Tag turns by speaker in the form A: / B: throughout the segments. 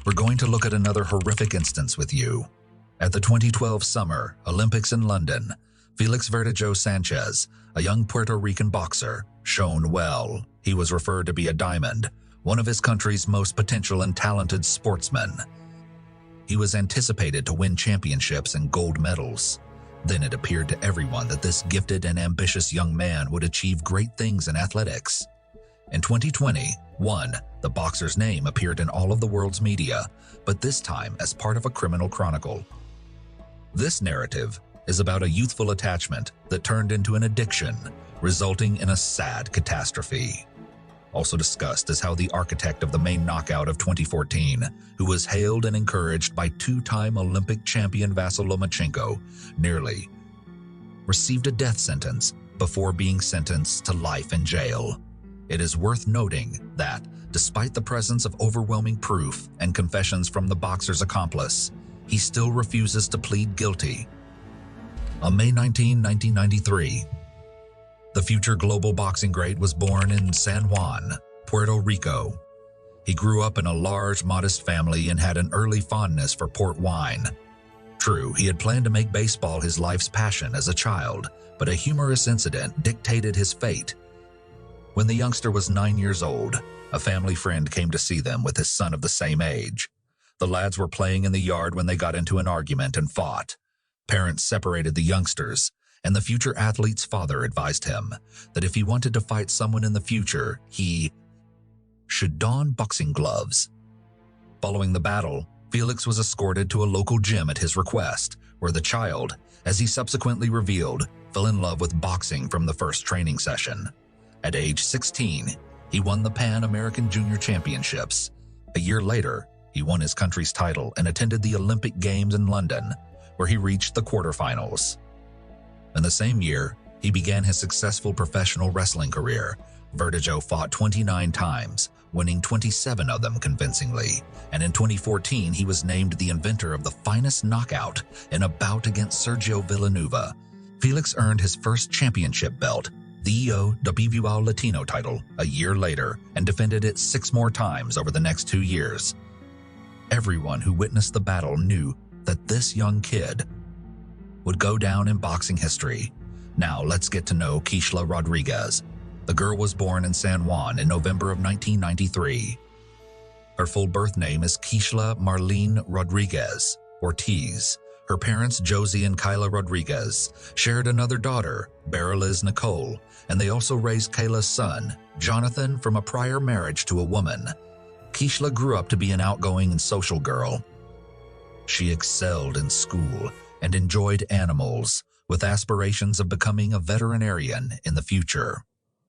A: we're going to look at another horrific instance with you. At the 2012 Summer Olympics in London, Felix Verdejo Sanchez, a young Puerto Rican boxer, shone well. He was referred to be a diamond, one of his country's most potential and talented sportsmen. He was anticipated to win championships and gold medals. Then it appeared to everyone that this gifted and ambitious young man would achieve great things in athletics. In 2021, the boxer's name appeared in all of the world's media, but this time as part of a criminal chronicle. This narrative is about a youthful attachment that turned into an addiction, resulting in a sad catastrophe. Also discussed is how the architect of the main knockout of 2014, who was hailed and encouraged by two-time Olympic champion Vasyl Lomachenko, nearly received a death sentence before being sentenced to life in jail. It is worth noting that, despite the presence of overwhelming proof and confessions from the boxer's accomplice, he still refuses to plead guilty. On May 19, 1993, the future global boxing great was born in San Juan, Puerto Rico. He grew up in a large, modest family and had an early fondness for port wine. True, he had planned to make baseball his life's passion as a child, but a humorous incident dictated his fate. When the youngster was 9 years old, a family friend came to see them with his son of the same age. The lads were playing in the yard when they got into an argument and fought. Parents separated the youngsters, and the future athlete's father advised him that if he wanted to fight someone in the future, he should don boxing gloves. Following the battle, Felix was escorted to a local gym at his request, where the child, as he subsequently revealed, fell in love with boxing from the first training session. At age 16, he won the Pan American Junior Championships. A year later, he won his country's title and attended the Olympic Games in London, where he reached the quarterfinals. In the same year, he began his successful professional wrestling career. Verdejo fought 29 times, winning 27 of them convincingly, and in 2014 he was named the inventor of the finest knockout in a bout against Sergio Villanueva. Felix earned his first championship belt, the WBO Latino title, a year later, and defended it 6 more times over the next 2 years. Everyone who witnessed the battle knew that this young kid would go down in boxing history. Now let's get to know Keishla Rodríguez. The girl was born in San Juan in November of 1993. Her full birth name is Keishla Marlene Rodríguez Ortiz. Her parents, Josie and Keishla Rodríguez, shared another daughter, Beraliz Nicole, and they also raised Kayla's son, Jonathan, from a prior marriage to a woman. Keishla grew up to be an outgoing and social girl. She excelled in school and enjoyed animals, with aspirations of becoming a veterinarian in the future.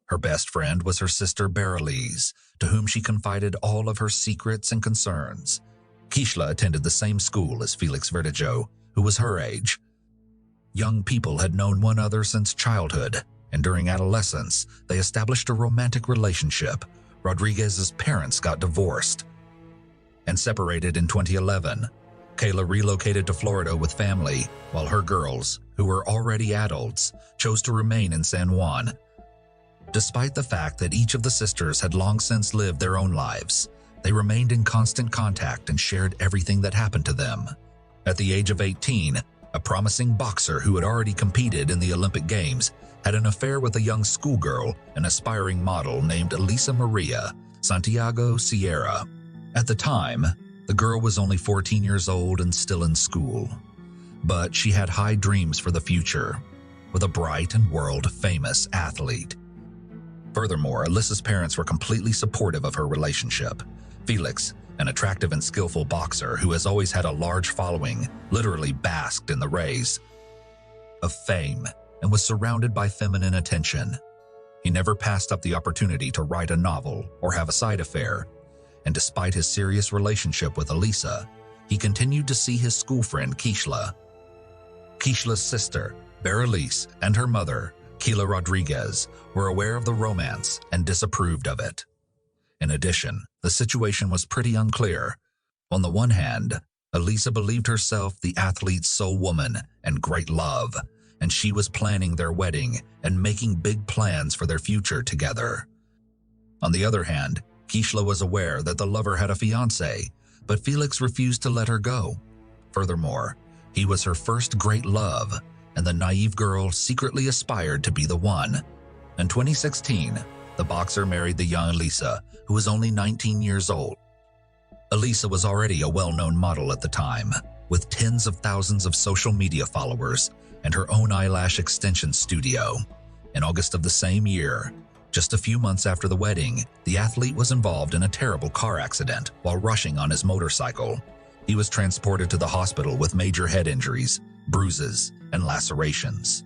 A: Her best friend was her sister Beraliz, to whom she confided all of her secrets and concerns. Keishla attended the same school as Felix Verdejo, who was her age. Young people had known one another since childhood, and during adolescence, they established a romantic relationship. Rodríguez's parents got divorced and separated in 2011. Kayla relocated to Florida with family, while her girls, who were already adults, chose to remain in San Juan. Despite the fact that each of the sisters had long since lived their own lives, they remained in constant contact and shared everything that happened to them. At the age of 18, a promising boxer who had already competed in the Olympic Games had an affair with a young schoolgirl, an aspiring model named Elisa Maria Santiago Sierra. At the time, the girl was only 14 years old and still in school, but she had high dreams for the future, with a bright and world-famous athlete. Furthermore, Elisa's parents were completely supportive of her relationship. Felix, an attractive and skillful boxer who has always had a large following, literally basked in the rays of fame and was surrounded by feminine attention. He never passed up the opportunity to write a novel or have a side affair, and despite his serious relationship with Elisa, he continued to see his school friend Keishla. Keishla's sister, Beraliz, and her mother, Keishla Rodríguez, were aware of the romance and disapproved of it. In addition, the situation was pretty unclear. On the one hand, Elisa believed herself the athlete's sole woman and great love, and she was planning their wedding and making big plans for their future together. On the other hand, Keishla was aware that the lover had a fiancé, but Felix refused to let her go. Furthermore, he was her first great love, and the naive girl secretly aspired to be the one. In 2016, the boxer married the young Elisa, who was only 19 years old. Elisa was already a well-known model at the time, with tens of thousands of social media followers and her own eyelash extension studio. In August of the same year, just a few months after the wedding, the athlete was involved in a terrible car accident while rushing on his motorcycle. He was transported to the hospital with major head injuries, bruises, and lacerations.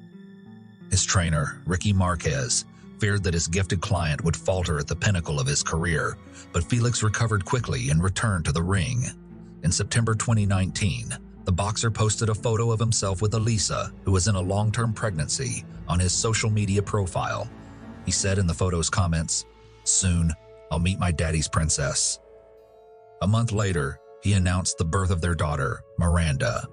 A: His trainer, Ricky Marquez, feared that his gifted client would falter at the pinnacle of his career, but Felix recovered quickly and returned to the ring. In September 2019, the boxer posted a photo of himself with Elisa, who was in a long-term pregnancy, on his social media profile. He said in the photo's comments, "Soon, I'll meet my daddy's princess." A month later, he announced the birth of their daughter, Miranda.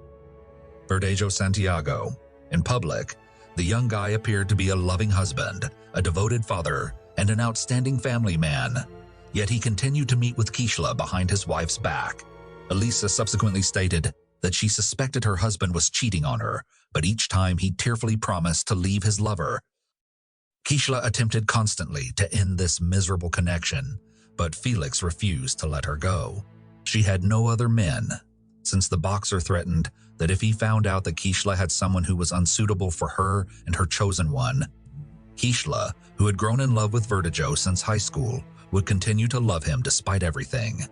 A: Verdejo Santiago. In public, the young guy appeared to be a loving husband, a devoted father, and an outstanding family man. Yet he continued to meet with Keishla behind his wife's back. Elisa subsequently stated that she suspected her husband was cheating on her, but each time he tearfully promised to leave his lover. Keishla attempted constantly to end this miserable connection, but Felix refused to let her go. She had no other men, since the boxer threatened that if he found out that Keishla had someone who was unsuitable for her and her chosen one, Keishla, who had grown in love with Verdejo since high school, would continue to love him despite everything.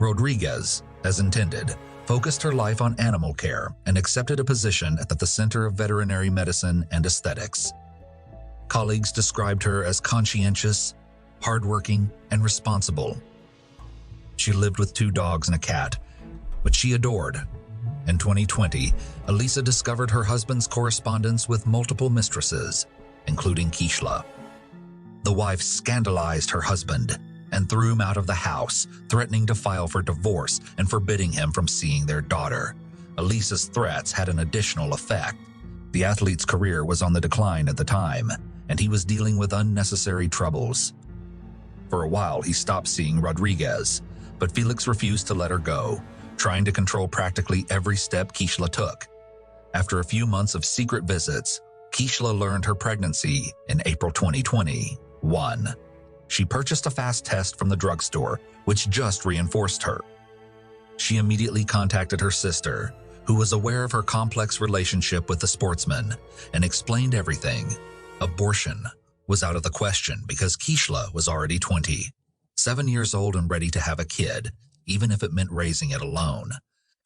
A: Rodríguez, as intended, focused her life on animal care and accepted a position at the Center of Veterinary Medicine and Aesthetics. Colleagues described her as conscientious, hardworking, and responsible. She lived with 2 dogs and a cat, which she adored. In 2020, Elisa discovered her husband's correspondence with multiple mistresses, including Keishla. The wife scandalized her husband and threw him out of the house, threatening to file for divorce and forbidding him from seeing their daughter. Elisa's threats had an additional effect. The athlete's career was on the decline at the time, and he was dealing with unnecessary troubles. For a while, he stopped seeing Rodríguez, but Felix refused to let her go, trying to control practically every step Keishla took. After a few months of secret visits, Keishla learned her pregnancy in April 2021. She purchased a fast test from the drugstore, which just reinforced her. She immediately contacted her sister, who was aware of her complex relationship with the sportsman, and explained everything. Abortion was out of the question because Keishla was already 27 years old and ready to have a kid, even if it meant raising it alone.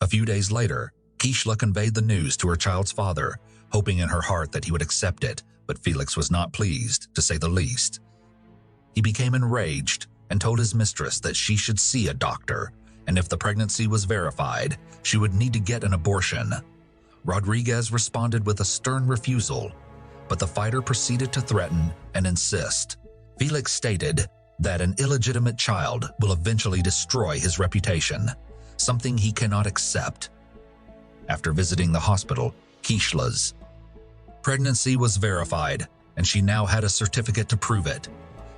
A: A few days later, Keishla conveyed the news to her child's father, hoping in her heart that he would accept it, but Felix was not pleased, to say the least. He became enraged and told his mistress that she should see a doctor, and if the pregnancy was verified, she would need to get an abortion. Rodríguez responded with a stern refusal, but the fighter proceeded to threaten and insist. Felix stated that an illegitimate child will eventually destroy his reputation, something he cannot accept. After visiting the hospital, Keishla's pregnancy was verified, and she now had a certificate to prove it.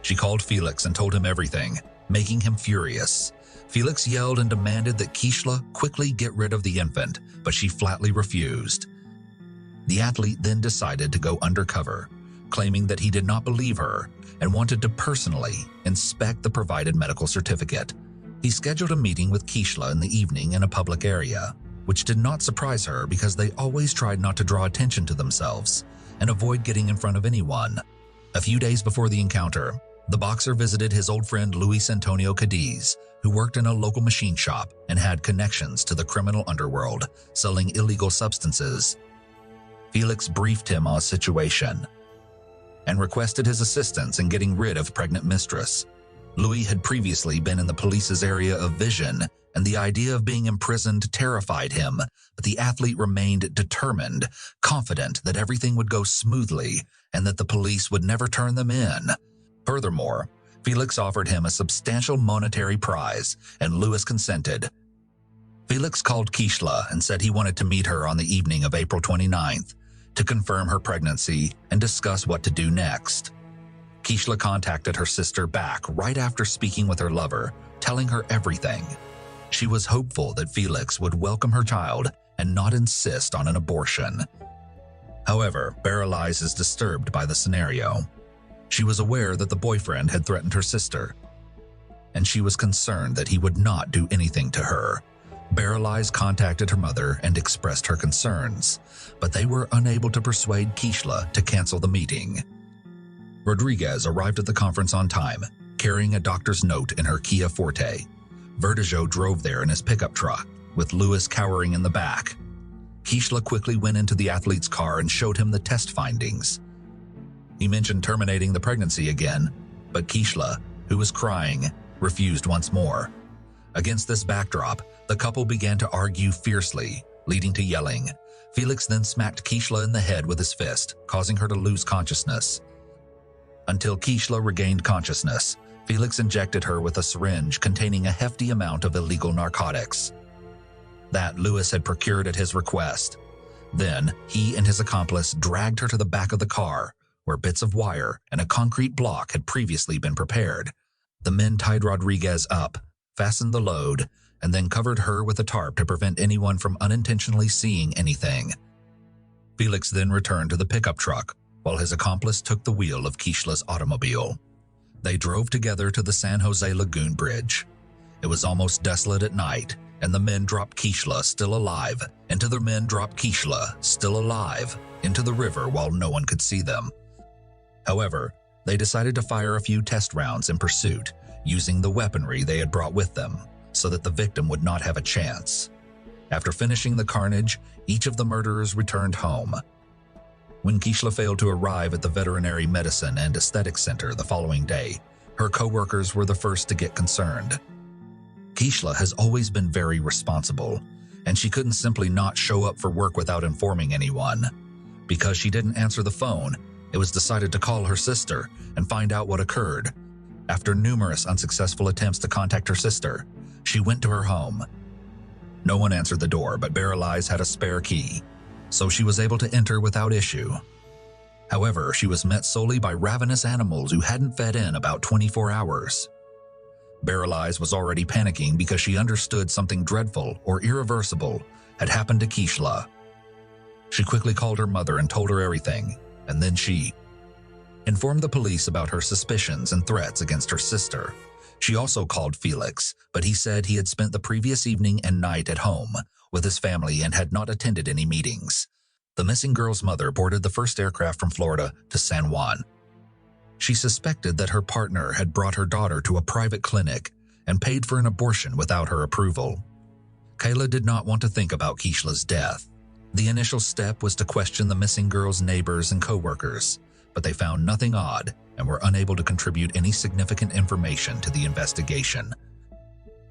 A: She called Felix and told him everything, making him furious. Felix yelled and demanded that Keishla quickly get rid of the infant, but she flatly refused. The athlete then decided to go undercover, claiming that he did not believe her and wanted to personally inspect the provided medical certificate. He scheduled a meeting with Keishla in the evening in a public area, which did not surprise her because they always tried not to draw attention to themselves and avoid getting in front of anyone. A few days before the encounter, the boxer visited his old friend Luis Antonio Cadiz, who worked in a local machine shop and had connections to the criminal underworld, selling illegal substances. Felix briefed him on the situation and requested his assistance in getting rid of pregnant mistress. Louis had previously been in the police's area of vision, and the idea of being imprisoned terrified him, but the athlete remained determined, confident that everything would go smoothly and that the police would never turn them in. Furthermore, Felix offered him a substantial monetary prize, and Louis consented. Felix called Keishla and said he wanted to meet her on the evening of April 29th to confirm her pregnancy and discuss what to do next. Keishla contacted her sister back right after speaking with her lover, telling her everything. She was hopeful that Felix would welcome her child and not insist on an abortion. However, Beralize is disturbed by the scenario. She was aware that the boyfriend had threatened her sister, and she was concerned that he would not do anything to her. Beralize contacted her mother and expressed her concerns, but they were unable to persuade Keishla to cancel the meeting. Rodríguez arrived at the conference on time, carrying a doctor's note in her Kia Forte. Verdejo drove there in his pickup truck, with Lewis cowering in the back. Keishla quickly went into the athlete's car and showed him the test findings. He mentioned terminating the pregnancy again, but Keishla, who was crying, refused once more. Against this backdrop, the couple began to argue fiercely, leading to yelling. Felix then smacked Keishla in the head with his fist, causing her to lose consciousness. Until Keishla regained consciousness, Felix injected her with a syringe containing a hefty amount of illegal narcotics that Lewis had procured at his request. Then, he and his accomplice dragged her to the back of the car, where bits of wire and a concrete block had previously been prepared. The men tied Rodríguez up, fastened the load, and then covered her with a tarp to prevent anyone from unintentionally seeing anything. Felix then returned to the pickup truck, while his accomplice took the wheel of Keishla's automobile. They drove together to the San Jose Lagoon Bridge. It was almost desolate at night, and the men dropped Keishla still alive into the river while no one could see them. However, they decided to fire a few test rounds in pursuit, using the weaponry they had brought with them, so that the victim would not have a chance. After finishing the carnage, each of the murderers returned home. When Keishla failed to arrive at the Veterinary Medicine and Aesthetics Center the following day, her co-workers were the first to get concerned. Keishla has always been very responsible, and she couldn't simply not show up for work without informing anyone. Because she didn't answer the phone, it was decided to call her sister and find out what occurred. After numerous unsuccessful attempts to contact her sister, she went to her home. No one answered the door, but Beralize had a spare key, so she was able to enter without issue. However, she was met solely by ravenous animals who hadn't fed in about 24 hours. Beralize was already panicking because she understood something dreadful or irreversible had happened to Keishla. She quickly called her mother and told her everything, and then she informed the police about her suspicions and threats against her sister. She also called Felix, but he said he had spent the previous evening and night at home with his family and had not attended any meetings. The missing girl's mother boarded the first aircraft from Florida to San Juan. She suspected that her partner had brought her daughter to a private clinic and paid for an abortion without her approval. Kayla did not want to think about Keishla's death. The initial step was to question the missing girl's neighbors and co-workers, but they found nothing odd and were unable to contribute any significant information to the investigation.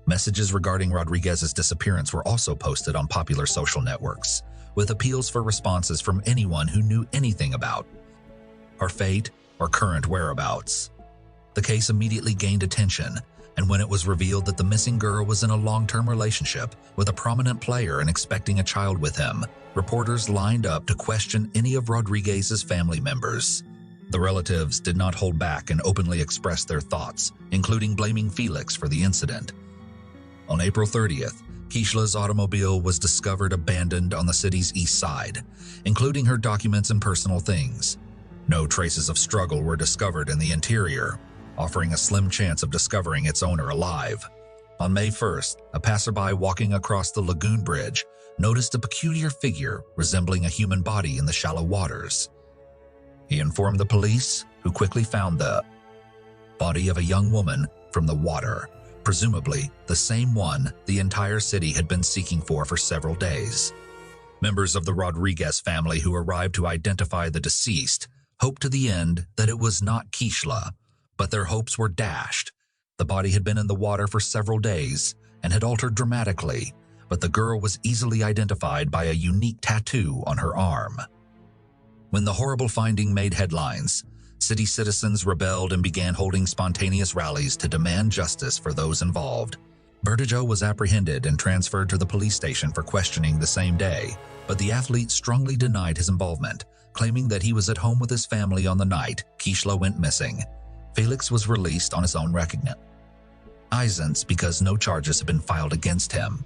A: Messages regarding Rodríguez's disappearance were also posted on popular social networks, with appeals for responses from anyone who knew anything about her fate or current whereabouts. The case immediately gained attention, and when it was revealed that the missing girl was in a long-term relationship with a prominent player and expecting a child with him, reporters lined up to question any of Rodríguez's family members. The relatives did not hold back and openly expressed their thoughts, including blaming Felix for the incident. On April 30th, Keishla's automobile was discovered abandoned on the city's east side, including her documents and personal things. No traces of struggle were discovered in the interior, offering a slim chance of discovering its owner alive. On May 1st, a passerby walking across the lagoon bridge noticed a peculiar figure resembling a human body in the shallow waters. He informed the police, who quickly found the body of a young woman from the water, presumably the same one the entire city had been seeking for several days. Members of the Rodríguez family who arrived to identify the deceased hoped to the end that it was not Keishla, but their hopes were dashed. The body had been in the water for several days and had altered dramatically, but the girl was easily identified by a unique tattoo on her arm. When the horrible finding made headlines, city citizens rebelled and began holding spontaneous rallies to demand justice for those involved. Verdejo was apprehended and transferred to the police station for questioning the same day, but the athlete strongly denied his involvement, claiming that he was at home with his family on the night Keishla went missing. Felix was released on his own recognition. Isance because no charges had been filed against him.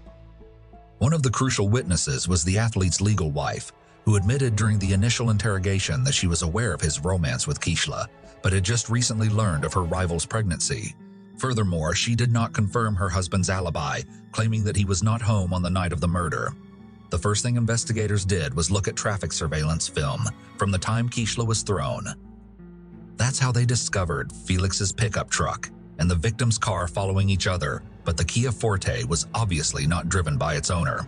A: One of the crucial witnesses was the athlete's legal wife, who admitted during the initial interrogation that she was aware of his romance with Keishla, but had just recently learned of her rival's pregnancy. Furthermore, she did not confirm her husband's alibi, claiming that he was not home on the night of the murder. The first thing investigators did was look at traffic surveillance film from the time Keishla was thrown. That's how they discovered Felix's pickup truck and the victim's car following each other, but the Kia Forte was obviously not driven by its owner.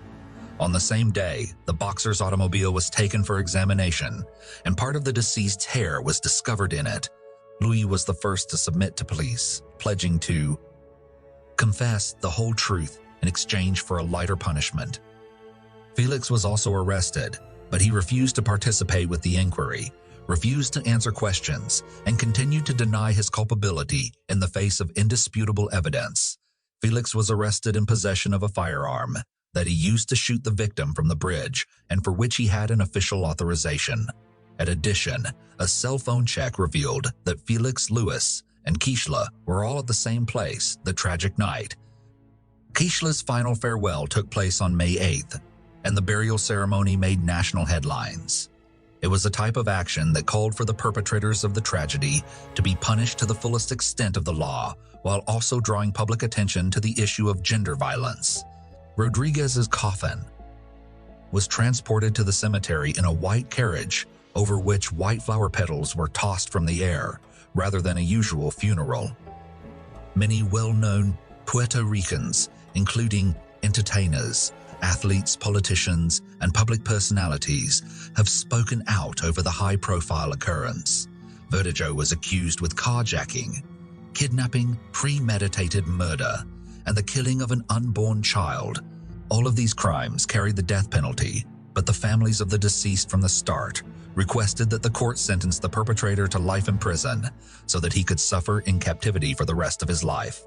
A: On the same day, the boxer's automobile was taken for examination, and part of the deceased's hair was discovered in it. Louis was the first to submit to police, pledging to confess the whole truth in exchange for a lighter punishment. Felix was also arrested, but he refused to participate with the inquiry, refused to answer questions, and continued to deny his culpability in the face of indisputable evidence. Felix was arrested in possession of a firearm that he used to shoot the victim from the bridge and for which he had an official authorization. In addition, a cell phone check revealed that Felix, Louis, and Keishla were all at the same place the tragic night. Keishla's final farewell took place on May 8th, and the burial ceremony made national headlines. It was a type of action that called for the perpetrators of the tragedy to be punished to the fullest extent of the law, while also drawing public attention to the issue of gender violence. Rodríguez's coffin was transported to the cemetery in a white carriage over which white flower petals were tossed from the air, rather than a usual funeral. Many well-known Puerto Ricans, including entertainers, athletes, politicians, and public personalities, have spoken out over the high-profile occurrence. Verdejo was accused with carjacking, kidnapping, premeditated murder, and the killing of an unborn child. All of these crimes carried the death penalty, but the families of the deceased from the start requested that the court sentence the perpetrator to life in prison so that he could suffer in captivity for the rest of his life.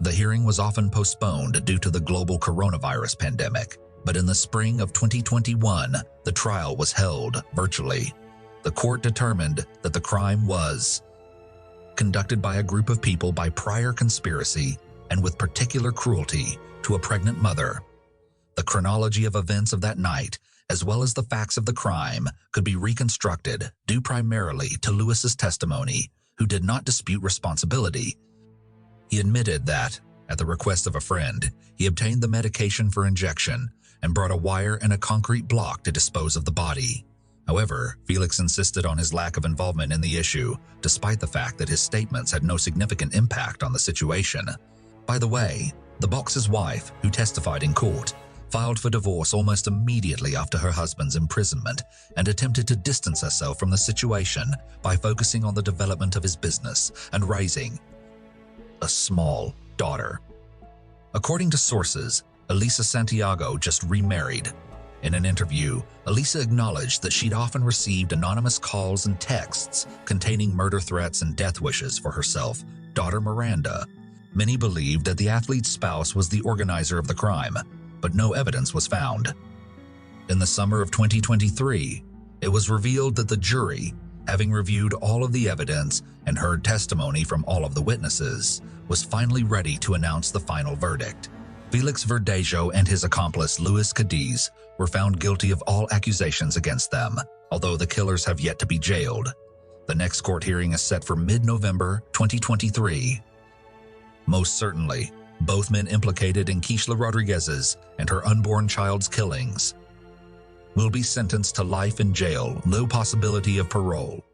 A: The hearing was often postponed due to the global coronavirus pandemic, but in the spring of 2021, the trial was held virtually. The court determined that the crime was conducted by a group of people by prior conspiracy and with particular cruelty to a pregnant mother. The chronology of events of that night, as well as the facts of the crime, could be reconstructed due primarily to Louis's testimony, who did not dispute responsibility. He admitted that, at the request of a friend, he obtained the medication for injection and brought a wire and a concrete block to dispose of the body. However, Felix insisted on his lack of involvement in the issue, despite the fact that his statements had no significant impact on the situation. By the way, the boxer's wife, who testified in court, filed for divorce almost immediately after her husband's imprisonment and attempted to distance herself from the situation by focusing on the development of his business and raising a small daughter. According to sources, Elisa Santiago just remarried. In an interview, Elisa acknowledged that she'd often received anonymous calls and texts containing murder threats and death wishes for herself, daughter Miranda. Many believed that the athlete's spouse was the organizer of the crime, but no evidence was found. In the summer of 2023, it was revealed that the jury, having reviewed all of the evidence and heard testimony from all of the witnesses, was finally ready to announce the final verdict. Felix Verdejo and his accomplice Luis Cadiz were found guilty of all accusations against them, although the killers have yet to be jailed. The next court hearing is set for mid-November 2023. Most certainly, both men implicated in Keishla Rodríguez's and her unborn child's killings will be sentenced to life in jail, no possibility of parole.